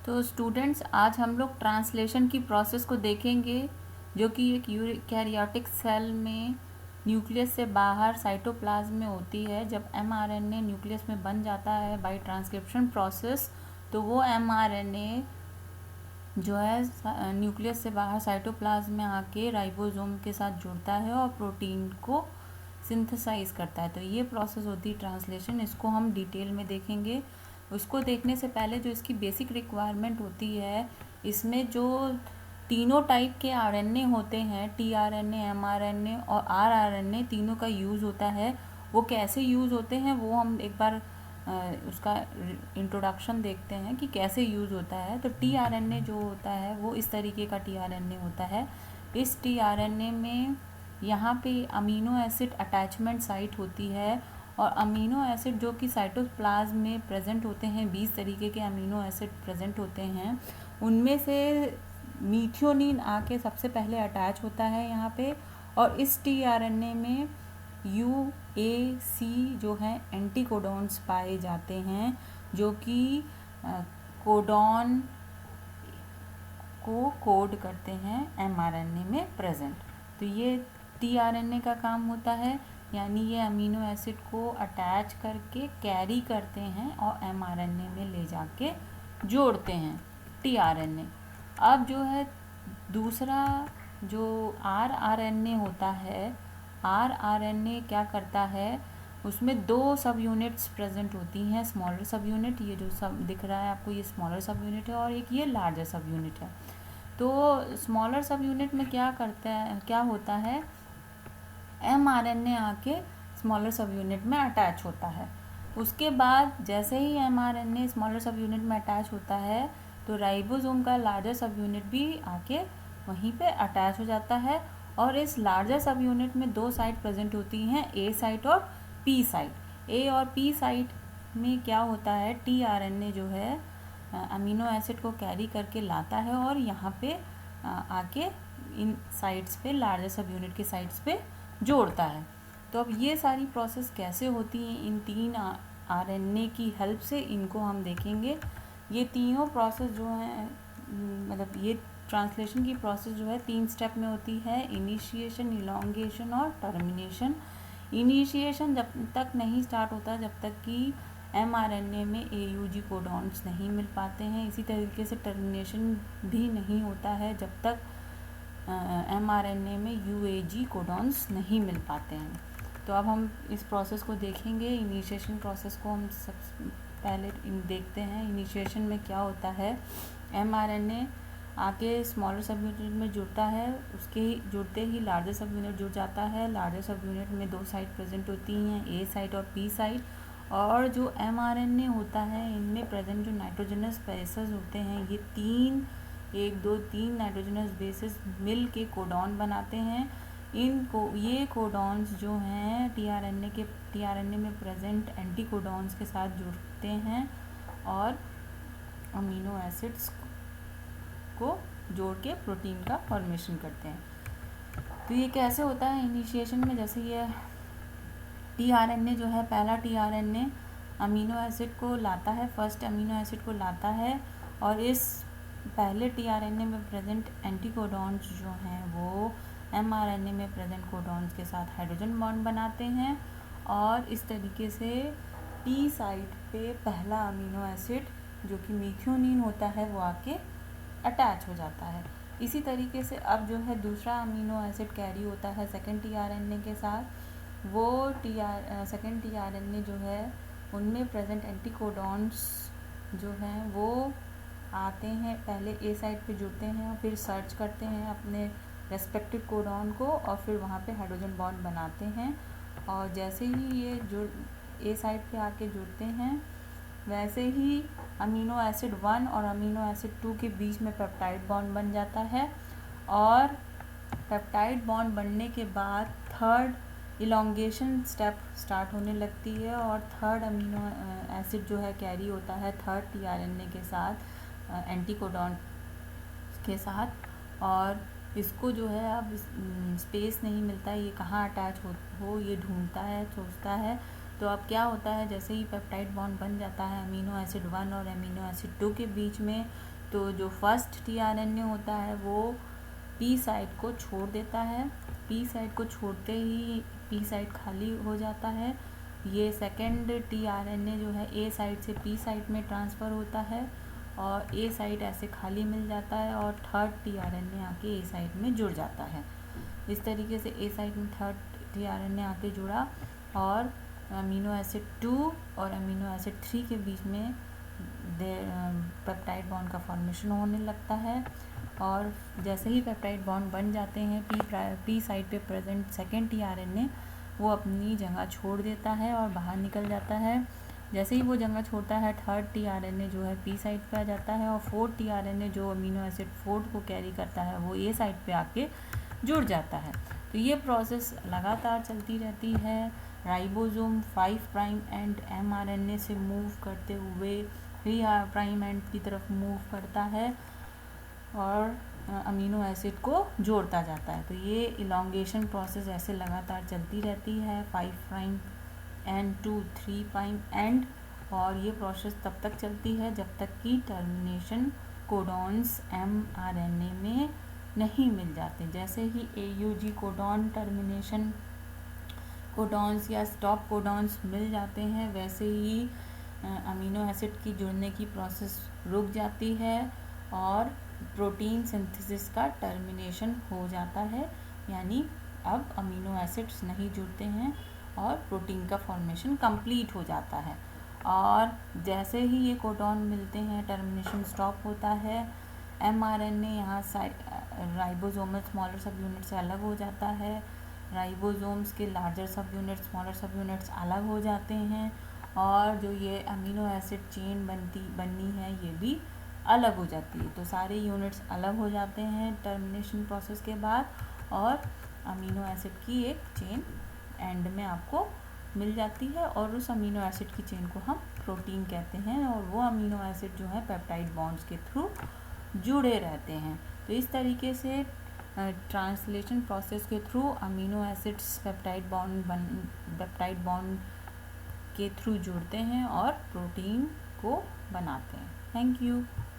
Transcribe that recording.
तो स्टूडेंट्स, आज हम लोग ट्रांसलेशन की प्रोसेस को देखेंगे, जो कि एक यूकैरियोटिक सेल में न्यूक्लियस से बाहर साइटोप्लाज्म में होती है। जब एमआरएनए न्यूक्लियस में बन जाता है बाय ट्रांसक्रिप्शन प्रोसेस, तो वो एमआरएनए जो है न्यूक्लियस से बाहर साइटोप्लाज्म में आके राइबोसोम के साथ जुड़ता है और प्रोटीन को सिंथेसाइज करता है। तो ये प्रोसेस होती है ट्रांसलेशन। इसको हम डिटेल में देखेंगे। उसको देखने से पहले जो इसकी बेसिक रिक्वायरमेंट होती है, इसमें जो तीनों टाइप के आरएनए होते हैं, टीआरएनए, एमआरएनए और आरआरएनए, तीनों का यूज़ होता है। वो कैसे यूज़ होते हैं वो हम एक बार उसका इंट्रोडक्शन देखते हैं कि कैसे यूज़ होता है। तो टीआरएनए जो होता है वो इस तरीके का टीआरएनए होता है। इस टीआरएनए में यहाँ पे अमीनो एसिड अटैचमेंट साइट होती है, और अमीनो एसिड जो कि साइटोप्लाज्म में प्रेजेंट होते हैं, 20 तरीके के अमीनो एसिड प्रेजेंट होते हैं। उनमें से मीथियोनिन आके सबसे पहले अटैच होता है यहाँ पे, और इस टीआरएनए में यूएसी जो है एंटीकोडॉन्स पाए जाते हैं, जो कि कोडॉन को कोड करते हैं एमआरएनए में प्रेजेंट। तो ये टीआरएनए का काम होता है, यानी ये अमीनो एसिड को अटैच करके कैरी करते हैं और एमआरएनए में ले जाके जोड़ते हैं टीआरएनए। अब जो है दूसरा जो आरआरएनए होता है, आरआरएनए क्या करता है, उसमें दो सब यूनिट्स प्रेजेंट होती हैं। स्मॉलर सब यूनिट, ये जो सब दिख रहा है आपको, ये स्मॉलर सब यूनिट है, और एक ये लार्जर सब यूनिट है। तो स्मॉलर सब यूनिट में क्या होता है, एमआरएनए आके स्मॉलर सब यूनिट में अटैच होता है। उसके बाद जैसे ही एमआरएनए स्मॉलर सब यूनिट में अटैच होता है, तो राइबोसोम का लार्जर सब यूनिट भी आके वहीं पे अटैच हो जाता है। और इस लार्जर सब यूनिट में दो साइट प्रेजेंट होती हैं, ए साइट और पी साइट। ए और पी साइट में क्या होता है, टीआरएनए जो है अमीनो एसिड को कैरी करके लाता है और यहाँ पे आके इन साइट्स पे, लार्जर सब यूनिट के साइट्स पे जोड़ता है। तो अब ये सारी प्रोसेस कैसे होती हैं, इन तीन आरएनए की हेल्प से, इनको हम देखेंगे। ये तीनों प्रोसेस जो हैं, मतलब ये ट्रांसलेशन की प्रोसेस जो है 3 स्टेप में होती है, इनिशिएशन, इलॉन्गेशन और टर्मिनेशन। इनिशिएशन जब तक नहीं स्टार्ट होता जब तक कि एमआरएनए में एयूजी कोडॉन्स नहीं मिल पाते हैं। इसी तरीके से टर्मिनेशन भी नहीं होता है जब तक एमआरएनए में यूएजी कोडॉन्स नहीं मिल पाते हैं। तो अब हम इस प्रोसेस को देखेंगे। इनिशिएशन प्रोसेस को हम सब पहले देखते हैं। इनिशिएशन में क्या होता है, एमआरएनए आके स्मॉलर सब यूनिट में जुड़ता है, उसके जुड़ते ही लार्जर सब यूनिट जुड़ जाता है। लार्जर सब यूनिट में दो साइट प्रेजेंट होती हैं, ए साइट और पी साइट। और जो एमआरएनए होता है, इनमें प्रेजेंट जो नाइट्रोजनस बेसेस होते हैं, ये 3 नाइट्रोजनस बेसेस मिल के कोडॉन बनाते हैं। ये कोडॉन्स जो हैं टीआरएनए में प्रेजेंट एंटीकोडॉन्स के साथ जुड़ते हैं और अमीनो एसिड्स को जोड़ के प्रोटीन का फॉर्मेशन करते हैं। तो ये कैसे होता है इनिशिएशन में, जैसे ये टीआरएनए जो है, पहला टीआरएनए अमीनो एसिड को लाता है, फर्स्ट अमीनो एसिड को लाता है, और इस पहले टीआरएनए में प्रेजेंट एंटीकोडॉन्स जो हैं वो एमआरएनए में प्रेजेंट कोडॉन्स के साथ हाइड्रोजन बॉन्ड बनाते हैं, और इस तरीके से पी साइट पे पहला अमीनो एसिड जो कि मीथियोनिन होता है वो आके अटैच हो जाता है। इसी तरीके से अब जो है दूसरा अमीनो एसिड कैरी होता है सेकेंड टीआरएनए के साथ। वो सेकेंड टीआरएनए जो है उनमें प्रेजेंट एंटीकोडॉन्स जो हैं वो आते हैं, पहले ए साइट पे जुड़ते हैं और फिर सर्च करते हैं अपने रेस्पेक्टिव कोडॉन को, और फिर वहाँ पे हाइड्रोजन बॉन्ड बनाते हैं। और जैसे ही ये जुड़ ए साइट पे आके जुड़ते हैं, वैसे ही अमीनो एसिड 1 और अमीनो एसिड 2 के बीच में पेप्टाइड बॉन्ड बन जाता है, और पेप्टाइड बॉन्ड बनने के बाद थर्ड इलॉन्गेशन स्टेप स्टार्ट होने लगती है, और थर्ड अमीनो एसिड जो है कैरी होता है थर्ड टीआरएनए के साथ, एंटीकोडॉन के साथ। और इसको जो है अब स्पेस नहीं मिलता है, ये कहाँ अटैच हो ये ढूंढता है, सोचता है। तो अब क्या होता है, जैसे ही पेप्टाइड बॉन्ड बन जाता है अमीनो एसिड 1 और अमीनो एसिड 2 के बीच में, तो जो फर्स्ट टीआरएनए होता है वो पी साइट को छोड़ देता है। पी साइट को छोड़ते ही पी साइट खाली हो जाता है। ये सेकेंड टीआरएनए जो है ए साइट से पी साइट में ट्रांसफ़र होता है और ए साइट ऐसे खाली मिल जाता है और थर्ड टीआरएनए आके ए साइट में जुड़ जाता है। इस तरीके से ए साइट में थर्ड टीआरएनए आके जुड़ा और अमीनो एसिड 2 और अमीनो एसिड 3 के बीच में पेप्टाइड बॉन्ड का फॉर्मेशन होने लगता है। और जैसे ही पेप्टाइड बॉन्ड बन जाते हैं पी साइट पे प्रेजेंट सेकेंड टीआरएनए वो अपनी जगह छोड़ देता है और बाहर निकल जाता है। जैसे ही वो जगह छोड़ता है थर्ड टीआरएनए जो है पी साइट पे आ जाता है और फोर्थ टीआरएनए जो अमीनो एसिड 4 को कैरी करता है वो ए साइट पे आके जुड़ जाता है। तो ये प्रोसेस लगातार चलती रहती है। राइबोसोम 5 प्राइम एंड एमआरएनए से मूव करते हुए 3 प्राइम एंड की तरफ मूव करता है और अमीनो एसिड को जोड़ता जाता है। तो ये इलॉन्गेशन प्रोसेस ऐसे लगातार चलती रहती है 5 prime end to 3 prime end, और ये प्रोसेस तब तक चलती है जब तक कि टर्मिनेशन कोडॉन्स एमआरएनए में नहीं मिल जाते। जैसे ही एयूजी कोडॉन टर्मिनेशन कोडॉन्स या स्टॉप कोडॉन्स मिल जाते हैं वैसे ही अमीनो एसिड की जुड़ने की प्रोसेस रुक जाती है और प्रोटीन सिंथेसिस का टर्मिनेशन हो जाता है, यानी अब अमीनो एसिड्स नहीं जुड़ते हैं और प्रोटीन का फॉर्मेशन कंप्लीट हो जाता है। और जैसे ही ये कोडॉन मिलते हैं टर्मिनेशन स्टॉप होता है। एमआरएनए यहाँ राइबोसोमल स्मॉलर सब यूनिट से अलग हो जाता है। राइबोसोम्स के लार्जर सब यूनिट स्मॉलर सब यूनिट्स अलग हो जाते हैं और जो ये अमीनो एसिड चेन बननी है ये भी अलग हो जाती है। तो सारे यूनिट्स अलग हो जाते हैं टर्मिनेशन प्रोसेस के बाद और अमीनो एसिड की एक चेन एंड में आपको मिल जाती है और उस अमीनो एसिड की चेन को हम प्रोटीन कहते हैं और वो अमीनो एसिड जो है पेप्टाइड बॉन्ड्स के थ्रू जुड़े रहते हैं। तो इस तरीके से ट्रांसलेशन प्रोसेस के through amino acids peptide bond के थ्रू जुड़ते हैं और प्रोटीन को बनाते हैं। Thank you.